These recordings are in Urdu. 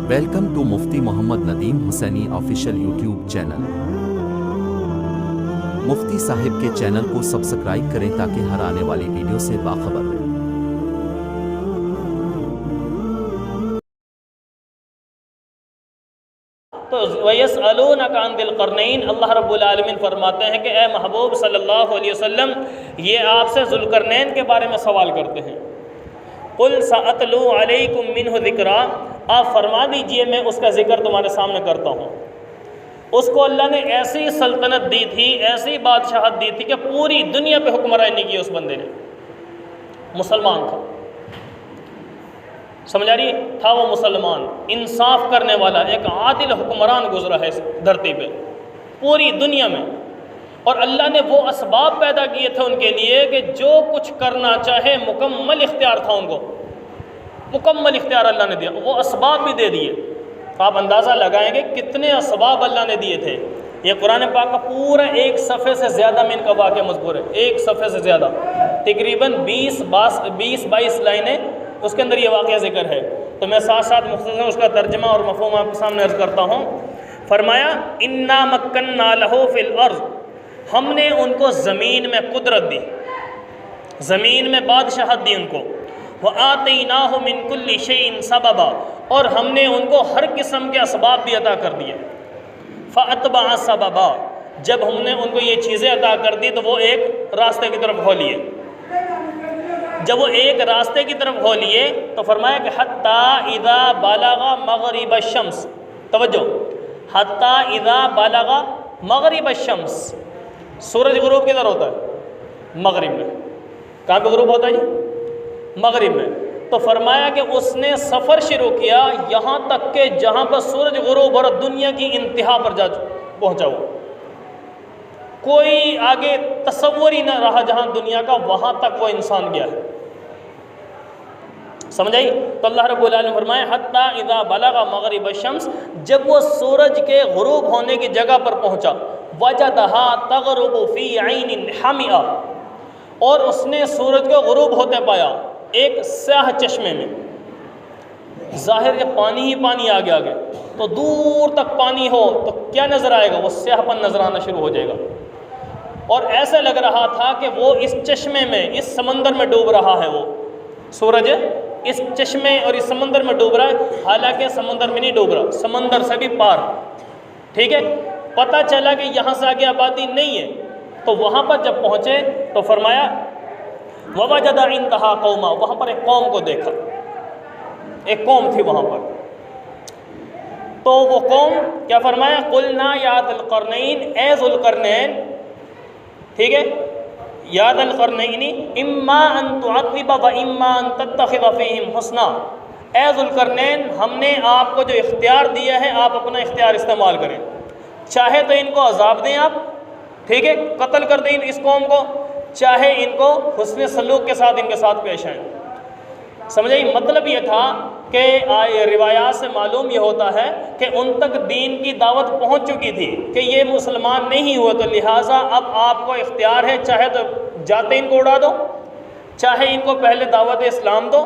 Welcome to Mufti Muhammad Nadeem Hussaini official YouTube channel. Mufti صاحب کے چینل کو سبسکرائب کریں تاکہ ہر آنے والی ویڈیو سے باخبر رہیں۔ تو وَيَسْأَلُونَكَ عَنْ ذِي الْقَرْنَيْنِ، اللہ رب العالمین فرماتے ہیں کہ اے محبوب صلی اللہ علیہ وسلم، یہ آپ سے ذو القرنین کے بارے میں سوال کرتے ہیں۔ قُلْ سَأَتْلُو عَلَيْكُمْ مِنْهُ ذِكْرًا، آپ فرما دیجئے میں اس کا ذکر تمہارے سامنے کرتا ہوں۔ اس کو اللہ نے ایسی سلطنت دی تھی، ایسی بادشاہت دی تھی کہ پوری دنیا پہ حکمرانی کی اس بندے نے۔ مسلمان تھا، سمجھ آ رہی ہے؟ تھا وہ مسلمان، انصاف کرنے والا ایک عادل حکمران گزرا ہے اس دھرتی پہ پوری دنیا میں، اور اللہ نے وہ اسباب پیدا کیے تھے ان کے لیے کہ جو کچھ کرنا چاہے مکمل اختیار تھا، ان کو مکمل اختیار اللہ نے دیا، وہ اسباب بھی دے دیے۔ آپ اندازہ لگائیں گے کتنے اسباب اللہ نے دیے تھے۔ یہ قرآن پاک کا پورا ایک صفحے سے زیادہ میں ان کا واقعہ مذکور ہے، ایک صفحے سے زیادہ، تقریباً 20-22 لائنیں اس کے اندر یہ واقعہ ذکر ہے۔ تو میں ساتھ ساتھ مختصر اس کا ترجمہ اور مفہوم آپ کے سامنے عرض کرتا ہوں۔ فرمایا اِنَّا مَكَّنَّا لَهُ فِي الْأَرْضِ، ہم نے ان کو زمین میں قدرت دی، زمین میں بادشاہت دی ان کو۔ وَآتَيْنَاهُ مِن كُلِّ شَيْءٍ سَبَبًا، اور ہم نے ان کو ہر قسم کے اسباب بھی عطا کر دیے۔ فَأَتْبَعَ سَبَبًا، جب ہم نے ان کو یہ چیزیں عطا کر دی تو وہ ایک راستے کی طرف ہو لیے۔ جب وہ ایک راستے کی طرف ہو لیے تو فرمایا کہ حَتَّى إِذَا بَلَغَ مَغْرِبَ الشَّمْسِ، توجہ، حَتَّى إِذَا بَلَغَ مَغْرِبَ الشَّمْسِ، سورج غروب کدھر ہوتا ہے؟ مغرب میں۔ کہاں پہ غروب ہوتا ہے جی؟ مغرب میں۔ تو فرمایا کہ اس نے سفر شروع کیا یہاں تک کہ جہاں پر سورج غروب اور دنیا کی انتہا پر جا پہنچا ہوا، کوئی آگے تصور ہی نہ رہا جہاں دنیا کا، وہاں تک وہ انسان گیا ہے۔ سمجھ آئی؟ تو اللہ رب العالمین فرمایا حَتَّى إِذَا بَلَغَ مَغْرِبَ الشَّمْسِ، جب وہ سورج کے غروب ہونے کی جگہ پر پہنچا، وَجَدَهَا تَغْرُبُ فِي عَيْنٍ حَمِئَةٍ، اور اس نے سورج کو غروب ہوتے پایا ایک سیاہ چشمے میں۔ ظاہر ہے پانی ہی پانی آگے آگے، تو دور تک پانی ہو تو کیا نظر آئے گا؟ وہ سیاہ پن نظر آنا شروع ہو جائے گا، اور ایسا لگ رہا تھا کہ وہ اس چشمے میں، اس سمندر میں ڈوب رہا ہے، وہ سورج اس چشمے اور اس سمندر میں ڈوب رہا ہے، حالانکہ سمندر میں نہیں ڈوب رہا، سمندر سے بھی پار، ٹھیک ہے؟ پتہ چلا کہ یہاں سے آگے آبادی نہیں ہے، تو وہاں پر جب پہنچے تو فرمایا وَوَجَدَ عِندَهَا قَوْمًا، وہاں پر ایک قوم کو دیکھا، ایک قوم تھی وہاں پر۔ تو وہ قوم کیا فرمایا؟ قُلْنَا يَا ذَا الْقَرْنَيْنِ، اے ذو القرنین، ٹھیک ہے، یا ذا القرنین اما ان تعذب و اما ان تتخذ فیہم حسنا، اے ذو القرنین ہم نے آپ کو جو اختیار دیا ہے آپ اپنا اختیار استعمال کریں، چاہے تو ان کو عذاب دیں آپ، ٹھیک ہے، قتل کر دیں اس قوم کو، چاہے ان کو حسن سلوک کے ساتھ ان کے ساتھ پیش آئیں۔ سمجھے؟ مطلب یہ تھا کہ روایات سے معلوم یہ ہوتا ہے کہ ان تک دین کی دعوت پہنچ چکی تھی کہ یہ مسلمان نہیں ہوئے، تو لہٰذا اب آپ کو اختیار ہے، چاہے تو جاتے ان کو اڑا دو، چاہے ان کو پہلے دعوت اسلام دو،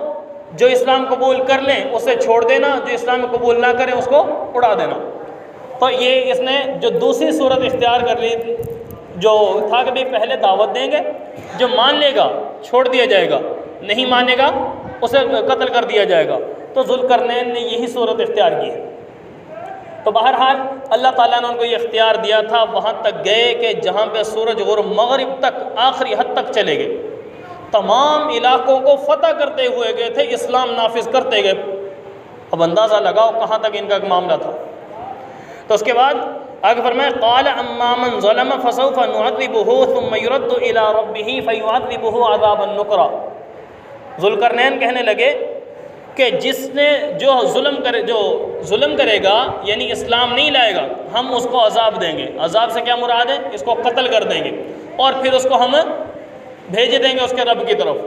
جو اسلام قبول کر لیں اسے چھوڑ دینا، جو اسلام قبول نہ کریں اس کو اڑا دینا۔ تو یہ اس نے جو دوسری صورت اختیار کر لی تھی، جو تھا کہ پہلے دعوت دیں گے، جو مان لے گا چھوڑ دیا جائے گا، نہیں مانے گا اسے قتل کر دیا جائے گا۔ تو ذو القرنین نے یہی صورت اختیار کی ہے۔ تو بہرحال اللہ تعالیٰ نے ان کو یہ اختیار دیا تھا، وہاں تک گئے کہ جہاں پہ سورج غروب مغرب تک آخری حد تک چلے گئے، تمام علاقوں کو فتح کرتے ہوئے گئے تھے، اسلام نافذ کرتے گئے۔ اب اندازہ لگاؤ کہاں تک ان کا معاملہ تھا۔ تو اس کے بعد آگے فرمائے قال اما من ظلم فسوف نعذبه ثم يرد الى ربه فيعذبه عذابا نكرا، ذو القرنین کہنے لگے کہ جس نے جو ظلم کرے گا یعنی اسلام نہیں لائے گا، ہم اس کو عذاب دیں گے۔ عذاب سے کیا مراد ہے؟ اس کو قتل کر دیں گے، اور پھر اس کو ہم بھیج دیں گے اس کے رب کی طرف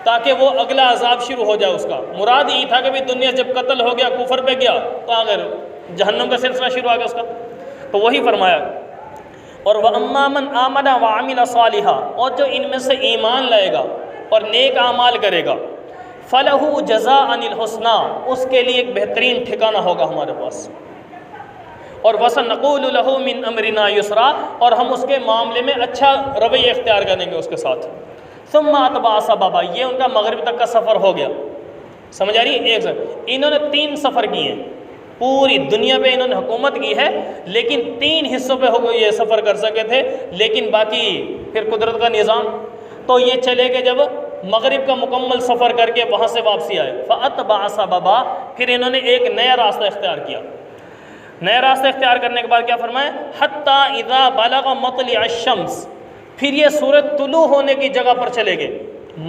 تاکہ وہ اگلا عذاب شروع ہو جائے۔ اس کا مراد یہی تھا کہ بھی دنیا جب قتل ہو گیا، کفر پہ گیا، تو آخر جہنم کا سلسلہ شروع ہو گیا اس کا۔ تو وہی فرمایا اور وَأَمَّا مَنْ آمَنَ وَعَمِلَ صَالِحًا، اور جو ان میں سے ایمان لائے گا اور نیک اعمال کرے گا، فَلَهُ جَزَاءً الْحُسْنَى، اس کے لیے ایک بہترین ٹھکانہ ہوگا ہمارے پاس، اور وَسَنَقُولُ لَهُ مِنْ أَمْرِنَا يُسْرًا، اور ہم اس کے معاملے میں اچھا رویہ اختیار کریں گے اس کے ساتھ۔ ثُمَّ أَتْبَعَ سَبَبًا، یہ ان کا مغرب تک کا سفر ہو گیا، سمجھ آ رہی ہے؟ ایک سفر، انہوں نے 3 سفر کیے ہیں، پوری دنیا پہ انہوں نے حکومت کی ہے، لیکن 3 حصوں پہ یہ سفر کر سکے تھے، لیکن باقی پھر قدرت کا نظام، تو یہ چلے گئے جب مغرب کا مکمل سفر کر کے وہاں سے واپسی آئے، فَأَتْبَعَ سَبَبًا، پھر انہوں نے ایک نیا راستہ اختیار کیا۔ نیا راستہ اختیار کرنے کے بعد کیا فرمایا؟ حَتَّى إِذَا بَلَغَ مَطْلِعَ الشَّمْسِ، پھر یہ سورج طلوع ہونے کی جگہ پر چلے گئے،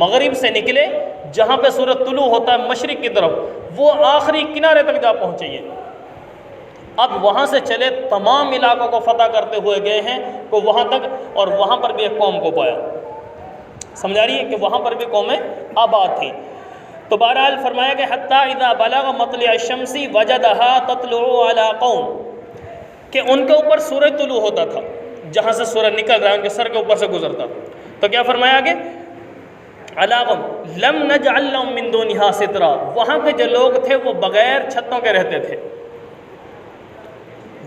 مغرب سے نکلے، جہاں پہ سورج طلوع ہوتا ہے مشرق کی طرف، وہ آخری کنارے تک جا پہنچے یہ۔ اب وہاں سے چلے، تمام علاقوں کو فتح کرتے ہوئے گئے ہیں تو وہاں تک، اور وہاں پر بھی ایک قوم کو پایا، سمجھا رہی ہے کہ وہاں پر بھی قومیں آباد تھیں۔ تو بہرحال فرمایا کہ حتیٰ اذا بلغ مطلع الشمس وجدها تطلع على قوم، کہ ان کے اوپر سورج طلوع ہوتا تھا، جہاں سے سورج نکل رہا ہے ان کے سر کے اوپر سے گزرتا، تو کیا فرمایا آگے؟ علی قوم لم نجعل لهم من دونها سترا، وہاں کے جو لوگ تھے وہ بغیر چھتوں کے رہتے تھے،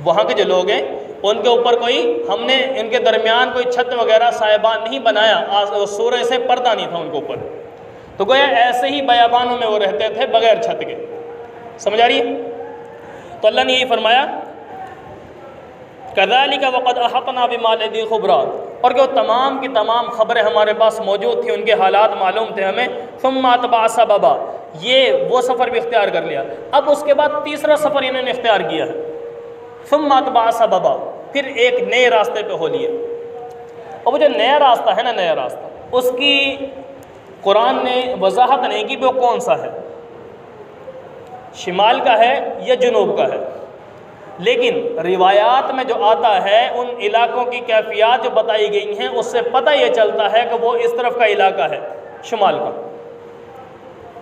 وہاں کے جو لوگ ہیں ان کے اوپر کوئی، ہم نے ان کے درمیان کوئی چھت وغیرہ سائبان نہیں بنایا، سورج سے پردہ نہیں تھا ان کے اوپر، تو گویا ایسے ہی بیابانوں میں وہ رہتے تھے بغیر چھت کے، سمجھ آ رہی ہے؟ تو اللہ نے یہی فرمایا کذالک وقد احطنا بما لدی خبرا، اور کہ وہ تمام کی تمام خبریں ہمارے پاس موجود تھیں، ان کے حالات معلوم تھے ہمیں۔ ثم اتبع سببا، یہ وہ سفر بھی اختیار کر لیا، اب اس کے بعد تیسرا سفر انہوں نے اختیار کیا ہے، ثم اتبع سببا، پھر ایک نئے راستے پہ ہو لیے۔ اب وہ جو نیا راستہ ہے نا، نیا راستہ، اس کی قرآن نے وضاحت نہیں کی کہ وہ کون سا ہے، شمال کا ہے یا جنوب کا ہے، لیکن روایات میں جو آتا ہے ان علاقوں کی کیفیات جو بتائی گئی ہیں اس سے پتہ یہ چلتا ہے کہ وہ اس طرف کا علاقہ ہے، شمال کا،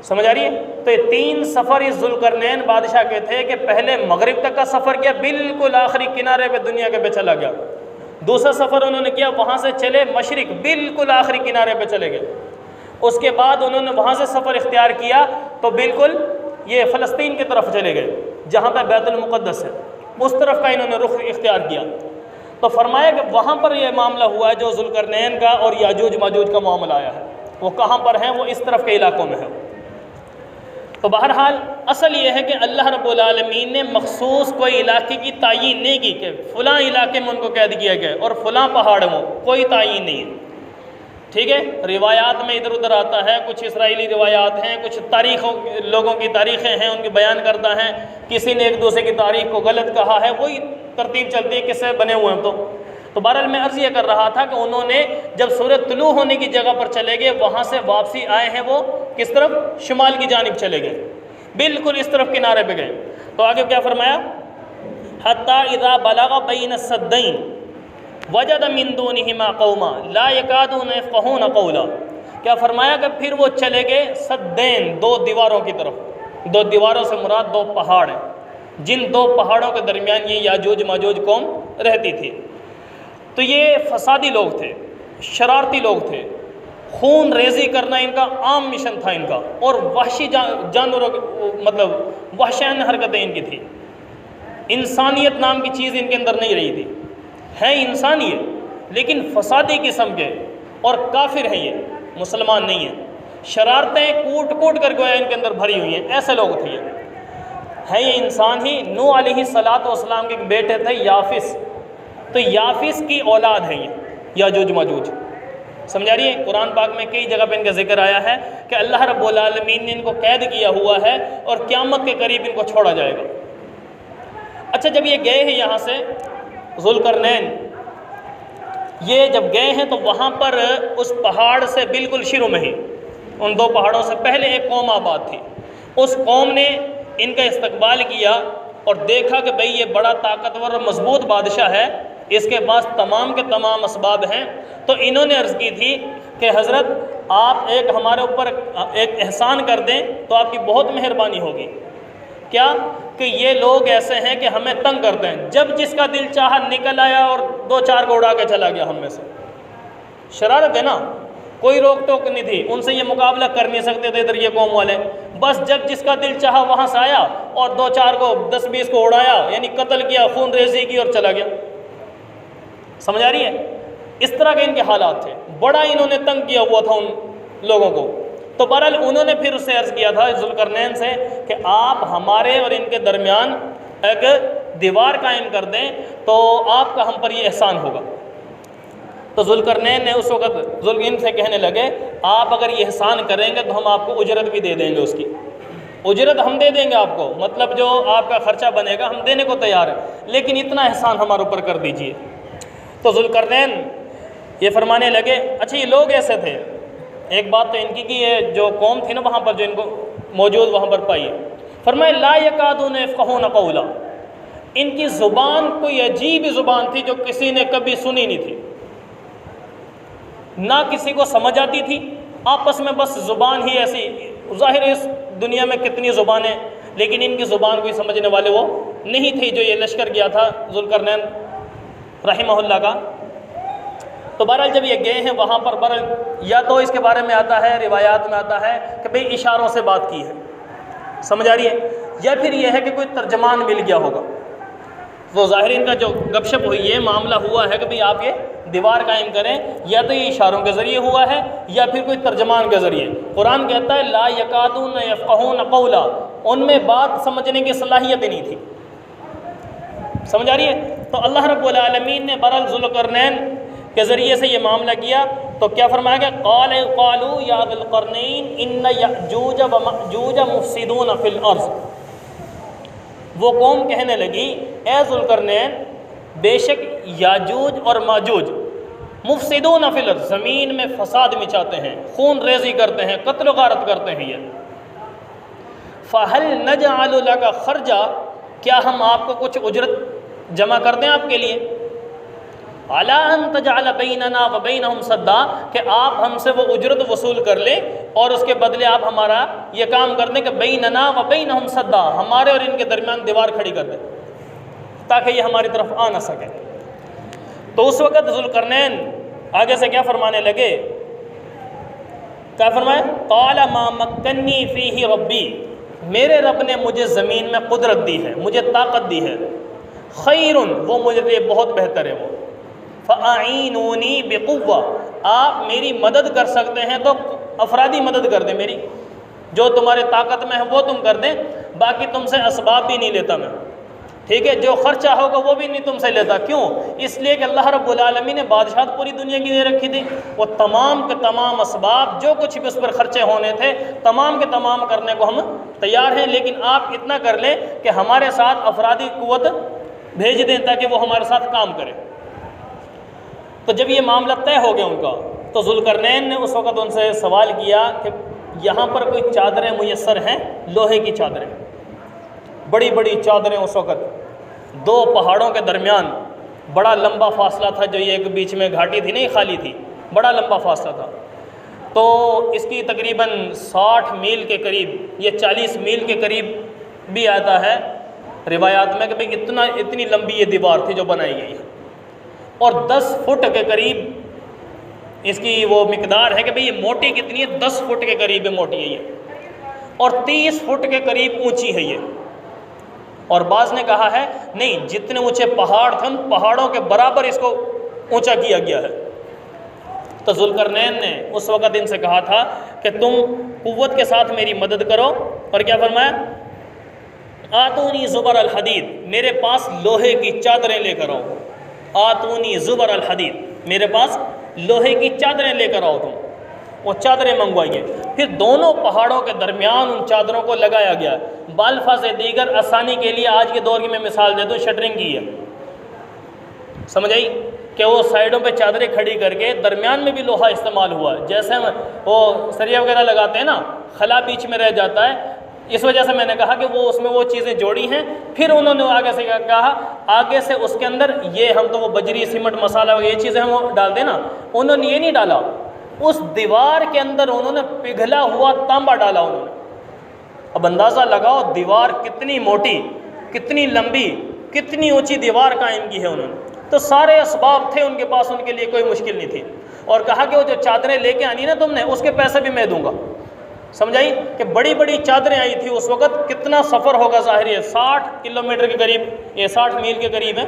سمجھ آ رہی ہے؟ تو یہ 3 سفر اس ذوالقرنین بادشاہ کے تھے کہ پہلے مغرب تک کا سفر کیا، بالکل آخری کنارے پہ دنیا کے پہ چلا گیا، دوسرا سفر انہوں نے کیا، وہاں سے چلے مشرق، بالکل آخری کنارے پہ چلے گئے، اس کے بعد انہوں نے وہاں سے سفر اختیار کیا تو بالکل یہ فلسطین کی طرف چلے گئے جہاں پہ بیت المقدس ہے، اس طرف کا انہوں نے رخ اختیار کیا۔ تو فرمایا کہ وہاں پر یہ معاملہ ہوا ہے جو ذوالقرنین کا اور یاجوج ماجوج کا معاملہ آیا ہے، وہ کہاں پر ہیں؟ وہ اس طرف کے علاقوں میں ہے۔ تو بہرحال اصل یہ ہے کہ اللہ رب العالمین نے مخصوص کوئی علاقے کی تعین نہیں کی کہ فلاں علاقے میں ان کو قید کیا گیا اور فلاں پہاڑ میں، کوئی تعین نہیں ہے، ٹھیک ہے؟ روایات میں ادھر ادھر آتا ہے، کچھ اسرائیلی روایات ہیں، کچھ تاریخوں لوگوں کی تاریخیں ہیں ان کی بیان کرتا ہے، کسی نے ایک دوسرے کی تاریخ کو غلط کہا ہے، وہی ترتیب چلتی ہے کس سے بنے ہوئے ہیں۔ تو بہرحال میں عرض یہ کر رہا تھا کہ انہوں نے جب سورج طلوع ہونے کی جگہ پر چلے گئے، وہاں سے واپسی آئے ہیں وہ کس طرف؟ شمال کی جانب چلے گئے، بالکل اس طرف کنارے پہ گئے۔ تو آگے کیا فرمایا؟ حتیٰ اذا بلغ بین السدین وجد من دونہما قوما لا یکادون یفقہون قولا، کیا فرمایا کہ پھر وہ چلے گئے سدین، 2 دیواروں کی طرف، 2 دیواروں سے مراد 2 پہاڑ ہیں، جن 2 پہاڑوں کے درمیان یہ یاجوج ماجوج قوم رہتی تھی۔ تو یہ فسادی لوگ تھے، شرارتی لوگ تھے، خون ریزی کرنا ان کا عام مشن تھا ان کا، اور وحشی جانوروں مطلب وحشیانہ حرکتیں ان کی تھی، انسانیت نام کی چیز ان کے اندر نہیں رہی تھی، ہیں انسانیت لیکن فسادی قسم کے، اور کافر ہیں یہ، مسلمان نہیں ہیں، شرارتیں کوٹ کوٹ کر گویا ان کے اندر بھری ہوئی ہیں، ایسے لوگ تھے یہ، ہیں یہ انسان ہی۔ نوح علیہ السلام کے ایک بیٹے تھے یافس، تو یافس کی اولاد ہے یہ یاجوج ماجوج، سمجھا رہی ہے؟ قرآن پاک میں کئی جگہ پہ ان کا ذکر آیا ہے کہ اللہ رب العالمین نے ان کو قید کیا ہوا ہے اور قیامت کے قریب ان کو چھوڑا جائے گا۔ اچھا، جب یہ گئے ہیں یہاں سے ذوالقرنین، یہ جب گئے ہیں تو وہاں پر اس پہاڑ سے بالکل شروع میں ہی، ان 2 پہاڑوں سے پہلے ایک قوم آباد تھی، اس قوم نے ان کا استقبال کیا اور دیکھا کہ بھئی یہ بڑا طاقتور اور مضبوط بادشاہ ہے، اس کے پاس تمام کے تمام اسباب ہیں، تو انہوں نے عرض کی تھی کہ حضرت آپ ایک ہمارے اوپر ایک احسان کر دیں تو آپ کی بہت مہربانی ہوگی۔ کیا؟ کہ یہ لوگ ایسے ہیں کہ ہمیں تنگ کرتے ہیں، جب جس کا دل چاہا نکل آیا اور 2-4 کو اڑا کے چلا گیا ہم میں سے، شرارت ہے نا، کوئی روک ٹوک نہیں تھی، ان سے یہ مقابلہ کر نہیں سکتے تھے ادھر یہ قوم والے، بس جب جس کا دل چاہا وہاں سے آیا اور 2-4 کو 10-20 کو اڑایا، یعنی قتل کیا، خون ریزی کی اور چلا گیا۔ سمجھ آ رہی ہے؟ اس طرح کے ان کے حالات تھے، بڑا انہوں نے تنگ کیا ہوا تھا ان لوگوں کو۔ تو بہرحال انہوں نے پھر اس سے عرض کیا تھا ذوالقرنین سے کہ آپ ہمارے اور ان کے درمیان ایک دیوار قائم کر دیں تو آپ کا ہم پر یہ احسان ہوگا۔ تو ذوالقرنین نے اس وقت ان سے کہنے لگے آپ اگر یہ احسان کریں گے تو ہم آپ کو اجرت بھی دے دیں گے، اس کی اجرت ہم دے دیں گے آپ کو، مطلب جو آپ کا خرچہ بنے گا ہم دینے کو تیار ہیں، لیکن اتنا احسان ہمارے اوپر کر دیجئے۔ تو ذوالقرنین یہ فرمانے لگے، اچھا یہ لوگ ایسے تھے، ایک بات تو ان کی کہ یہ جو قوم تھی نا وہاں پر جو ان کو موجود وہاں پر پائی، فرمائے لا یکادون یفقہون قولا، ان کی زبان کوئی عجیب زبان تھی جو کسی نے کبھی سنی نہیں تھی، نہ کسی کو سمجھ آتی تھی، آپس میں بس زبان ہی ایسی، ظاہر اس دنیا میں کتنی زبانیں، لیکن ان کی زبان کوئی سمجھنے والے وہ نہیں تھی جو یہ لشکر گیا تھا ذوالقرنین رحمہ اللہ کا۔ تو بہرحال جب یہ گئے ہیں وہاں پر، بہرحال یا تو اس کے بارے میں آتا ہے، روایات میں آتا ہے کہ بھئی اشاروں سے بات کی ہے، سمجھ آ رہی ہے، یا پھر یہ ہے کہ کوئی ترجمان مل گیا ہوگا۔ تو ظاہر ان کا جو گپ شپ ہوئی ہے، معاملہ ہوا ہے کہ بھئی آپ یہ دیوار قائم کریں، یا تو یہ اشاروں کے ذریعے ہوا ہے یا پھر کوئی ترجمان کے ذریعے۔ قرآن کہتا ہے لا یکادون یفقہون قولا، ان میں بات سمجھنے کی صلاحیت ہی نہیں تھی، سمجھ آ رہی ہے۔ تو اللہ رب العالمین نے بہرحال ذوالقرنین کے ذریعے سے یہ معاملہ کیا، تو کیا فرمایا گیا قالوا یا ذی القرنین ان یأجوج ومأجوج مفسدون فی الارض، وہ قوم کہنے لگی اے ذوالقرنین بے شک یاجوج اور ماجوج مفسدون فی الارض، زمین میں فساد مچاتے ہیں، خون ریزی کرتے ہیں، قتل و غارت کرتے ہیں یہ، فہل نجعل لک خرجا، کیا ہم آپ کو کچھ اجرت جمع کر دیں آپ کے لیے، علی ان تجعل بیننا و بینہم سدا، کہ آپ ہم سے وہ اجرت وصول کر لیں اور اس کے بدلے آپ ہمارا یہ کام کر دیں کہ بیننا و بینہم سدا، ہمارے اور ان کے درمیان دیوار کھڑی کر دیں تاکہ یہ ہماری طرف آ نہ سکے۔ تو اس وقت ذوالقرنین آگے سے کیا فرمانے لگے، کیا فرمائے قال ما مکنی فیہ ربی، میرے رب نے مجھے زمین میں قدرت دی ہے، مجھے طاقت دی ہے، خیر وہ مجھے لیے بہت بہتر ہے، وہ فاعینونی بقوہ، آپ میری مدد کر سکتے ہیں تو افرادی مدد کر دیں، میری جو تمہارے طاقت میں ہے وہ تم کر دیں، باقی تم سے اسباب بھی نہیں لیتا میں، ٹھیک ہے، جو خرچہ ہوگا وہ بھی نہیں تم سے لیتا، کیوں؟ اس لیے کہ اللہ رب العالمین نے بادشاہت پوری دنیا کی دے رکھی تھی، وہ تمام کے تمام اسباب جو کچھ بھی اس پر خرچے ہونے تھے تمام کے تمام کرنے کو ہم تیار ہیں، لیکن آپ اتنا کر لیں کہ ہمارے ساتھ افرادی قوت بھیج دیں تاکہ وہ ہمارے ساتھ کام کرے۔ تو جب یہ معاملہ طے ہو گیا ان کا، تو ذوالقرنین نے اس وقت ان سے سوال کیا کہ یہاں پر کوئی چادریں میسر ہیں، لوہے کی چادریں، بڑی بڑی چادریں، اس وقت دو پہاڑوں کے درمیان بڑا لمبا فاصلہ تھا، جو یہ ایک بیچ میں گھاٹی تھی نہیں خالی تھی، بڑا لمبا فاصلہ تھا، تو اس کی تقریباً 60 میل کے قریب، یہ 40 میل کے قریب بھی آتا ہے روایات میں کہ بھئی اتنی لمبی یہ دیوار تھی جو بنائی گئی ہے، اور 10 فٹ کے قریب اس کی وہ مقدار ہے کہ بھئی یہ موٹی کتنی ہے، 10 فٹ کے قریب موٹی ہے یہ، اور 30 فٹ کے قریب اونچی ہے یہ، اور بعض نے کہا ہے نہیں جتنے اونچے پہاڑ تھے ان پہاڑوں کے برابر اس کو اونچا کیا گیا ہے۔ تو ذوالقرنین نے اس وقت ان سے کہا تھا کہ تم قوت کے ساتھ میری مدد کرو، اور کیا فرمایا آتونی زبر الحدید، میرے پاس لوہے کی چادریں لے کر آؤ، آتونی زبر الحدید، میرے پاس لوہے کی چادریں لے کر آؤ تم، وہ چادریں منگوائیے، پھر دونوں پہاڑوں کے درمیان ان چادروں کو لگایا گیا۔ بالفاظ دیگر آسانی کے لیے آج کے دور کی میں مثال دے دوں، شٹرنگ کی ہے، سمجھ آئی کہ وہ سائڈوں پہ چادریں کھڑی کر کے درمیان میں بھی لوہا استعمال ہوا، جیسے وہ سریا وغیرہ لگاتے ہیں نا، خلا بیچ میں رہ جاتا ہے، اس وجہ سے میں نے کہا کہ وہ اس میں وہ چیزیں جوڑی ہیں۔ پھر انہوں نے آگے سے کہا آگے سے اس کے اندر یہ ہم تو وہ بجری سیمنٹ مسالہ وغیرہ یہ چیزیں ہم ڈال دیں نا، انہوں نے یہ نہیں ڈالا، اس دیوار کے اندر انہوں نے پگھلا ہوا تانبا ڈالا انہوں نے۔ اب اندازہ لگاؤ دیوار کتنی موٹی، کتنی لمبی، کتنی اونچی دیوار قائم کی ہے انہوں نے، تو سارے اسباب تھے ان کے پاس، ان کے لیے کوئی مشکل نہیں تھی۔ اور کہا کہ وہ جو چادریں لے کے آنی نا تم نے اس کے پیسے بھی میں دوں گا. سمجھائی کہ بڑی بڑی چادریں آئی تھی اس وقت, کتنا سفر ہوگا ظاہر ہے, 60 کلومیٹر کے قریب, یہ 60 میل کے قریب ہے.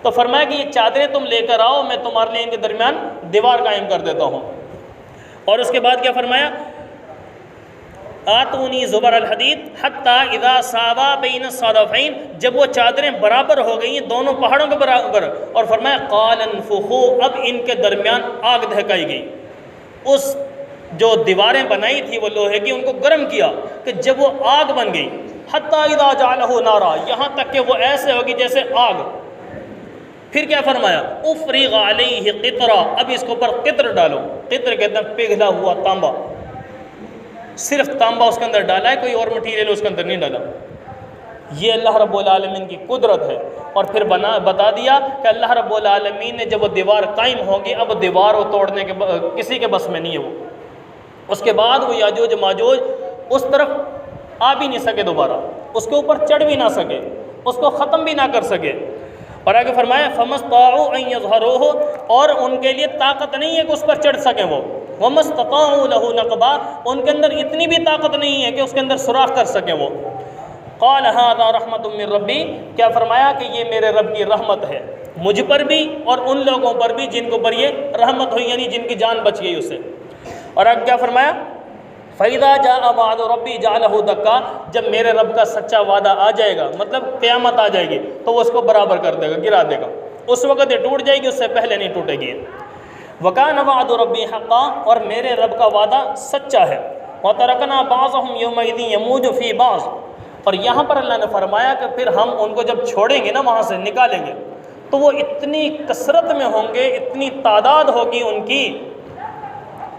تو فرمایا کہ یہ چادریں تم لے کر آؤ, میں تمہارے لیے ان کے درمیان دیوار قائم کر دیتا ہوں. اور اس کے بعد کیا فرمایا, آتونی زبر الحدید حتی اذا ساوا بین الصدفین, جب وہ چادریں برابر ہو گئی ہیں دونوں پہاڑوں کے برابر, اور فرمایا قال انفخوا, اب ان کے درمیان آگ دہکائی گئی. اس جو دیواریں بنائی تھی وہ لوہے کی, ان کو گرم کیا کہ جب وہ آگ بن گئی, حتی اذا جعلہ نارا, یہاں تک کہ وہ ایسے ہوگی جیسے آگ. پھر کیا فرمایا, افرغ علیہ قطرا, اب اس کے اوپر قطر ڈالو. قطر کہتے ہیں پگھلا ہوا تانبا, صرف تانبا اس کے اندر ڈالا ہے, کوئی اور مٹیریل اس کے اندر نہیں ڈالا. یہ اللہ رب العالمین کی قدرت ہے. اور پھر بتا دیا کہ اللہ رب العالمین نے جب وہ دیوار قائم ہوگی, اب دیوار وہ توڑنے کے کسی کے بس میں نہیں ہے وہ. اس کے بعد وہ یاجوج ماجوج اس طرف آ بھی نہیں سکے دوبارہ, اس کے اوپر چڑھ بھی نہ سکے, اس کو ختم بھی نہ کر سکے. اور آگے فرمایا فَمَسْطَاعُوا أَن يَظْهَرُوهُ, اور ان کے لیے طاقت نہیں ہے کہ اس پر چڑھ سکیں وہ. وَمَسْتَطَاعُوا لَهُ نَقْبًا, ان کے اندر اتنی بھی طاقت نہیں ہے کہ اس کے اندر سوراخ کر سکیں وہ. قَالَ هَذَا رَحْمَةٌ مِّن رَّبِّي, کیا فرمایا کہ یہ میرے رب کی رحمت ہے, مجھ پر بھی اور ان لوگوں پر بھی جن کو پر یہ رحمت ہوئی, یعنی جن کی جان بچ گئی اس سے. اور آگے کیا فرمایا, فَإِذَا جَاءَ وَعْدُ رَبِّي جَعَلَهُ دَكًّا, جب میرے رب کا سچا وعدہ آ جائے گا, مطلب قیامت آ جائے گی, تو وہ اس کو برابر کر دے گا, گرا دے گا. اس وقت یہ ٹوٹ جائے گی, اس سے پہلے نہیں ٹوٹے گی. وَكَانَ وَعْدُ رَبِّي حَقًّا, اور میرے رب کا وعدہ سچا ہے. وَتَرَكْنَا بَعْضَهُمْ يَوْمَئِذٍ يَمُوجُ فِي بَعْضٍ, اور یہاں پر اللہ نے فرمایا کہ پھر ہم ان کو جب چھوڑیں گے نا, وہاں سے نکالیں گے, تو وہ اتنی کثرت میں ہوں گے, اتنی تعداد ہوگی ان کی,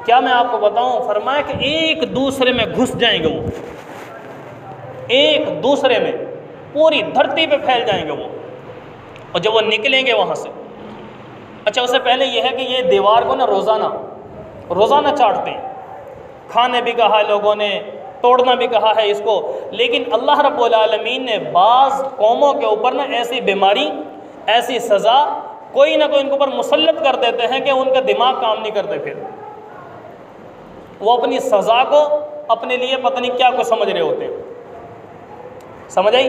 کیا میں آپ کو بتاؤں. فرمایا کہ ایک دوسرے میں گھس جائیں گے وہ, ایک دوسرے میں پوری دھرتی پہ پھیل جائیں گے وہ. اور جب وہ نکلیں گے وہاں سے, اچھا اس سے پہلے یہ ہے کہ یہ دیوار کو نا روزانہ چاٹتے ہیں. کھانے بھی کہا ہے لوگوں نے, توڑنا بھی کہا ہے اس کو, لیکن اللہ رب العالمین نے بعض قوموں کے اوپر نا ایسی بیماری, ایسی سزا کوئی نہ کوئی ان کے اوپر مسلط کر دیتے ہیں کہ ان کا دماغ کام نہیں کرتے, پھر وہ اپنی سزا کو اپنے لیے پتہ نہیں کیا کچھ سمجھ رہے ہوتے ہیں. سمجھ آئی؟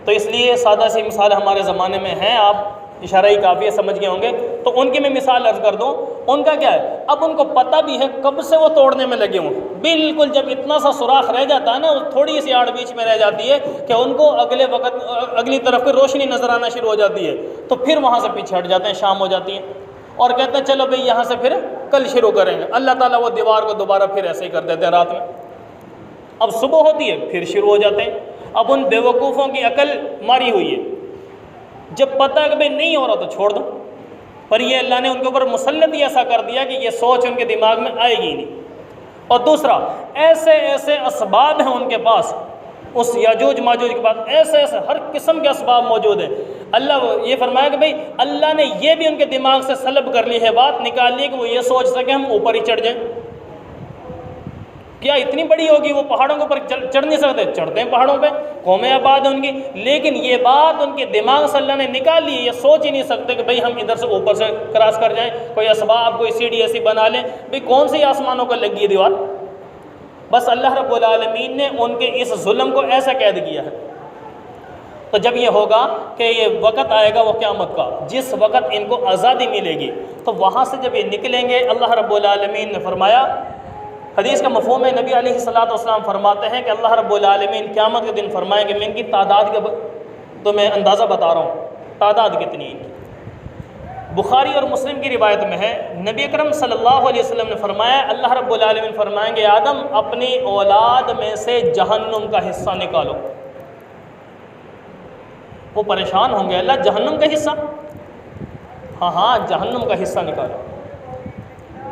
تو اس لیے سادہ سی مثال ہمارے زمانے میں ہیں, آپ اشارہ ہی کافی ہے, سمجھ گئے ہوں گے. تو ان کی میں مثال عرض کر دوں. ان کا کیا ہے, اب ان کو پتہ بھی ہے کب سے وہ توڑنے میں لگے ہوں, بالکل جب اتنا سا سوراخ رہ جاتا ہے نا, تھوڑی سی آڑ بیچ میں رہ جاتی ہے کہ ان کو اگلے وقت اگلی طرف کی روشنی نظر آنا شروع ہو جاتی ہے, تو پھر وہاں سے پیچھے ہٹ جاتے ہیں, شام ہو جاتی ہے, اور کہتے ہیں چلو بھئی یہاں سے پھر کل شروع کریں گے. اللہ تعالیٰ وہ دیوار کو دوبارہ پھر ایسے ہی کر دیتے ہیں رات میں. اب صبح ہوتی ہے پھر شروع ہو جاتے ہیں. اب ان بیوقوفوں کی عقل ماری ہوئی ہے, جب پتہ ہے کہ بھئی نہیں ہو رہا تو چھوڑ دو, پر یہ اللہ نے ان کے اوپر مسلط ہی ایسا کر دیا کہ یہ سوچ ان کے دماغ میں آئے گی نہیں. اور دوسرا, ایسے ایسے اسباب ہیں ان کے پاس, اس یاجوج ماجوج کے پاس ایسے ایسے ہر قسم کے اسباب موجود ہیں. اللہ یہ فرمایا کہ بھئی اللہ نے یہ بھی ان کے دماغ سے سلب کر لی ہے, بات نکال لی کہ وہ یہ سوچ سکے ہم اوپر ہی چڑھ جائیں. کیا اتنی بڑی ہوگی, وہ پہاڑوں کے اوپر چڑھ نہیں سکتے, چڑھتے ہیں پہاڑوں پہ, قومیں آباد ہیں ان کی, لیکن یہ بات ان کے دماغ سے اللہ نے نکال لی, یہ سوچ ہی نہیں سکتے کہ بھئی ہم ادھر سے اوپر سے کراس کر جائیں, کوئی اسباب کوئی سیڑھی ایسی بنا لیں. بھئی کون سی آسمانوں کا لگی ہے دیوار, بس اللہ رب العالمین نے ان کے اس ظلم کو ایسا قید کیا ہے. تو جب یہ ہوگا کہ یہ وقت آئے گا وہ قیامت کا, جس وقت ان کو آزادی ملے گی, تو وہاں سے جب یہ نکلیں گے, اللہ رب العالمین نے فرمایا, حدیث کا مفہوم ہے, نبی علیہ الصلوۃ والسلام فرماتے ہیں کہ اللہ رب العالمین قیامت کے دن فرمائیں کہ میں ان کی تعداد کا تو میں اندازہ بتا رہا ہوں, تعداد کتنی ہے. بخاری اور مسلم کی روایت میں ہے, نبی اکرم صلی اللہ علیہ وسلم نے فرمایا, اللہ رب العالمین فرمائیں گے آدم اپنی اولاد میں سے جہنم کا حصہ نکالو. وہ پریشان ہوں گے, اللہ جہنم کا حصہ, ہاں جہنم کا حصہ نکالو.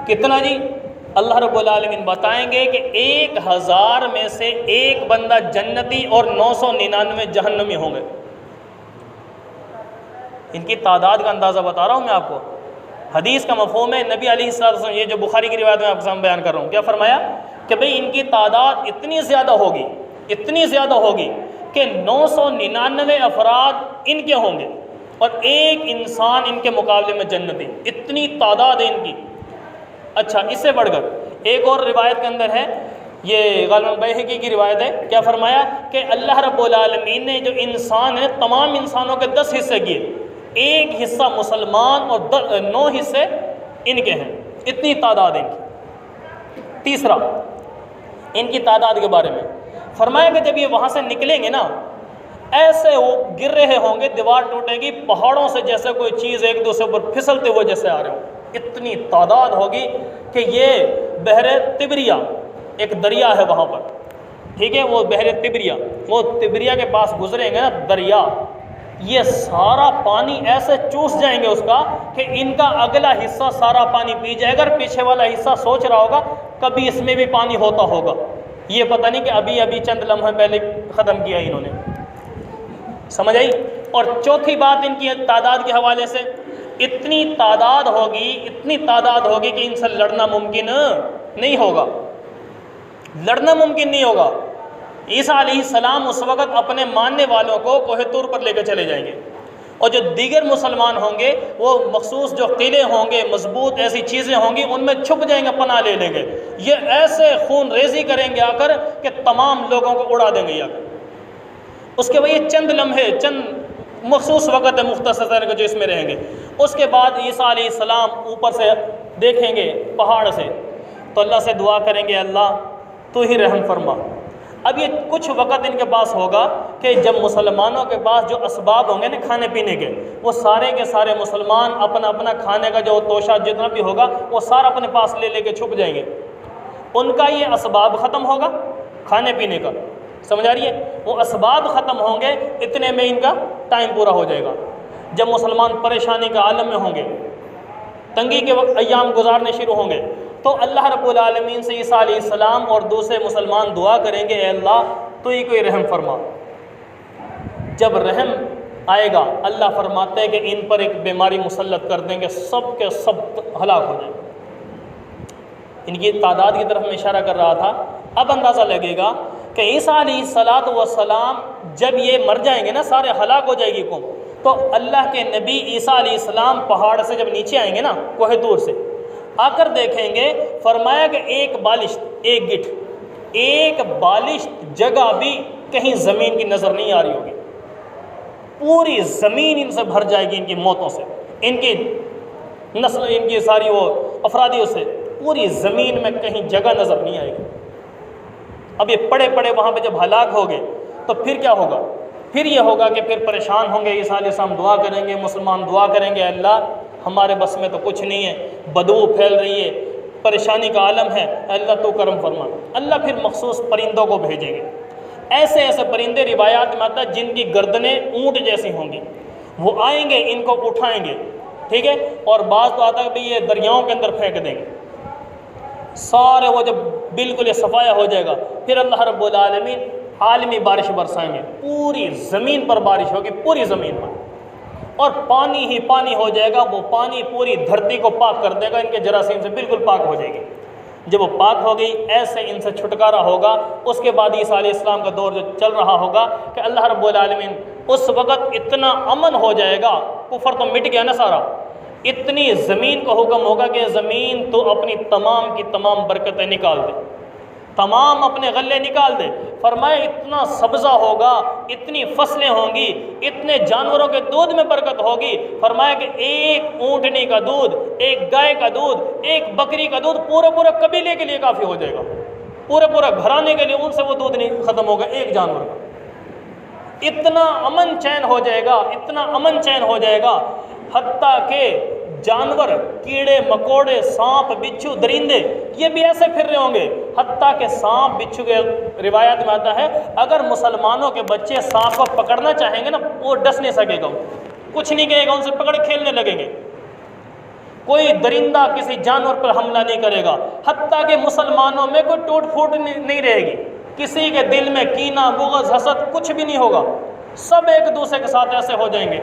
کتنا جی؟ اللہ رب العالمین بتائیں گے کہ 1000 میں سے ایک بندہ جنتی اور 999 جہنمی ہوں گے. ان کی تعداد کا اندازہ بتا رہا ہوں میں آپ کو. حدیث کا مفہوم ہے, نبی علیہ الصلوۃ والسلام, یہ جو بخاری کی روایت میں آپ کے سامنے بیان کر رہا ہوں, کیا فرمایا کہ بھئی ان کی تعداد اتنی زیادہ ہوگی کہ 999 افراد ان کے ہوں گے اور ایک انسان ان کے مقابلے میں جنتی. اتنی تعداد ہے ان کی. اچھا اس سے بڑھ کر ایک اور روایت کے اندر ہے، یہ غالباً بیہقی کی روایت ہے، کیا فرمایا کہ اللہ رب العالمین نے جو انسان ہے تمام انسانوں کے 10 حصے کیے، ایک حصہ مسلمان اور 9 حصے ان کے ہیں، اتنی تعداد ان کی۔ تیسرا ان کی تعداد کے بارے میں فرمایا کہ جب یہ وہاں سے نکلیں گے نا، ایسے وہ گر رہے ہوں گے، دیوار ٹوٹے گی، پہاڑوں سے جیسے کوئی چیز ایک دوسرے پر پھسلتے ہوئے جیسے آ رہے ہوں، اتنی تعداد ہوگی کہ یہ بحر تبریہ ایک دریا ہے وہاں پر، ٹھیک ہے، وہ بحر تبریہ، وہ تبریہ کے پاس گزریں گے نا دریا، یہ سارا پانی ایسے چوس جائیں گے اس کا کہ ان کا اگلا حصہ سارا پانی پی جائے گا، اور پیچھے والا حصہ سوچ رہا ہوگا کبھی اس میں بھی پانی ہوتا ہوگا، یہ پتہ نہیں کہ ابھی چند لمحے پہلے ختم کیا انہوں نے، سمجھ آئی؟ اور چوتھی بات ان کی تعداد کے حوالے سے، اتنی تعداد ہوگی کہ ان سے لڑنا ممکن نہیں ہوگا، لڑنا ممکن نہیں ہوگا۔ عیسیٰ علیہ السلام اس وقت اپنے ماننے والوں کو کوہ طور پر لے کے چلے جائیں گے، اور جو دیگر مسلمان ہوں گے وہ مخصوص جو قلعے ہوں گے، مضبوط ایسی چیزیں ہوں گی، ان میں چھپ جائیں گے، پناہ لے لیں گے، یہ ایسے خون ریزی کریں گے آ کر کہ تمام لوگوں کو اڑا دیں گے آ کر۔ اس کے بعد یہ چند لمحے، چند مخصوص وقت ہے مختصر طرح کے جو اس میں رہیں گے، اس کے بعد عیسیٰ علیہ السلام اوپر سے دیکھیں گے پہاڑ سے، تو اللہ سے دعا کریں گے اللہ تو ہی رحم فرما۔ اب یہ کچھ وقت ان کے پاس ہوگا کہ جب مسلمانوں کے پاس جو اسباب ہوں گے نا کھانے پینے کے، وہ سارے کے سارے مسلمان اپنا اپنا کھانے کا جو توشہ جتنا بھی ہوگا وہ سارا اپنے پاس لے کے چھپ جائیں گے، ان کا یہ اسباب ختم ہوگا کھانے پینے کا، سمجھ آ رہی ہے؟ وہ اسباب ختم ہوں گے، اتنے میں ان کا ٹائم پورا ہو جائے گا۔ جب مسلمان پریشانی کے عالم میں ہوں گے، تنگی کے وقت ایام گزارنے شروع ہوں گے، تو اللہ رب العالمین سے عیسیٰ علیہ السلام اور دوسرے مسلمان دعا کریں گے، اے اللہ تو ہی کوئی رحم فرما۔ جب رحم آئے گا اللہ فرماتے ہیں کہ ان پر ایک بیماری مسلط کر دیں گے، سب کے سب ہلاک ہو جائیں گے۔ ان کی تعداد کی طرف میں اشارہ کر رہا تھا، اب اندازہ لگے گا کہ عیسیٰ علیہ السلام جب یہ مر جائیں گے نا، سارے ہلاک ہو جائے گی قوم، تو اللہ کے نبی عیسیٰ علیہ السلام پہاڑ سے جب نیچے آئیں گے نا کوہ طور سے آ کر دیکھیں گے، فرمایا کہ ایک بالشت جگہ بھی کہیں زمین کی نظر نہیں آ رہی ہوگی، پوری زمین ان سے بھر جائے گی، ان کی موتوں سے، ان کی نسل، ان کی ساری وہ افرادیوں سے، پوری زمین میں کہیں جگہ نظر نہیں آئے گی۔ اب یہ پڑے وہاں پہ جب ہلاک ہو گئے تو پھر کیا ہوگا؟ پھر یہ ہوگا کہ پھر پریشان ہوں گے، عیسیٰ علیہ السلام دعا کریں گے، مسلمان دعا کریں گے، اللہ ہمارے بس میں تو کچھ نہیں ہے، بدبو پھیل رہی ہے، پریشانی کا عالم ہے، اللہ تو کرم فرما۔ اللہ پھر مخصوص پرندوں کو بھیجیں گے، ایسے پرندے روایات میں آتا ہے جن کی گردنیں اونٹ جیسی ہوں گی، وہ آئیں گے، ان کو اٹھائیں گے، ٹھیک ہے، اور بعض تو آتا ہے کہ یہ دریاؤں کے اندر پھینک دیں گے، سارے وہ جب بالکل یہ صفایا ہو جائے گا، پھر اللہ رب العالمین عالمی بارش برسائیں گے، پوری زمین پر بارش ہوگی، پوری زمین پر، اور پانی ہی پانی ہو جائے گا، وہ پانی پوری دھرتی کو پاک کر دے گا، ان کے جراثیم سے بالکل پاک ہو جائے گی۔ جب وہ پاک ہو گئی، ایسے ان سے چھٹکارا ہوگا۔ اس کے بعد عیسیٰ علیہ السلام کا دور جو چل رہا ہوگا کہ اللہ رب العالمین اس وقت اتنا امن ہو جائے گا، کفر تو مٹ گیا نا سارا، اتنی زمین کو حکم ہوگا کہ زمین تو اپنی تمام کی تمام برکتیں نکال دے، تمام اپنے غلے نکال دے۔ فرمایا اتنا سبزہ ہوگا، اتنی فصلیں ہوں گی، اتنے جانوروں کے دودھ میں برکت ہوگی۔ فرمایا کہ ایک اونٹنی کا دودھ، ایک گائے کا دودھ، ایک بکری کا دودھ پورے قبیلے کے لیے کافی ہو جائے گا، پورے گھرانے کے لیے ان سے وہ دودھ نہیں ختم ہوگا ایک جانور کا۔ اتنا امن چین ہو جائے گا، اتنا امن چین ہو جائے گا، حتیٰ کہ جانور، کیڑے مکوڑے، سانپ بچھو، درندے، یہ بھی ایسے پھر رہے ہوں گے، حتیٰ کہ سانپ بچھو کے روایت میں آتا ہے اگر مسلمانوں کے بچے سانپ کو پکڑنا چاہیں گے نا، وہ ڈس نہیں سکے گا، کچھ نہیں کہے گا، ان سے پکڑ کھیلنے لگیں گے، کوئی درندہ کسی جانور پر حملہ نہیں کرے گا، حتیٰ کہ مسلمانوں میں کوئی ٹوٹ پھوٹ نہیں رہے گی، کسی کے دل میں کینہ، بغض، حسد کچھ بھی نہیں ہوگا، سب ایک دوسرے کے ساتھ ایسے ہو جائیں گے،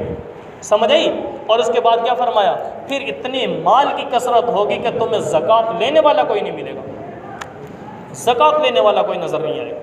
سمجھ آئی؟ اور اس کے بعد کیا فرمایا؟ پھر اتنی مال کی کثرت ہوگی کہ تمہیں زکوٰۃ لینے والا کوئی نہیں ملے گا، زکوٰۃ لینے والا کوئی نظر نہیں آئے گا۔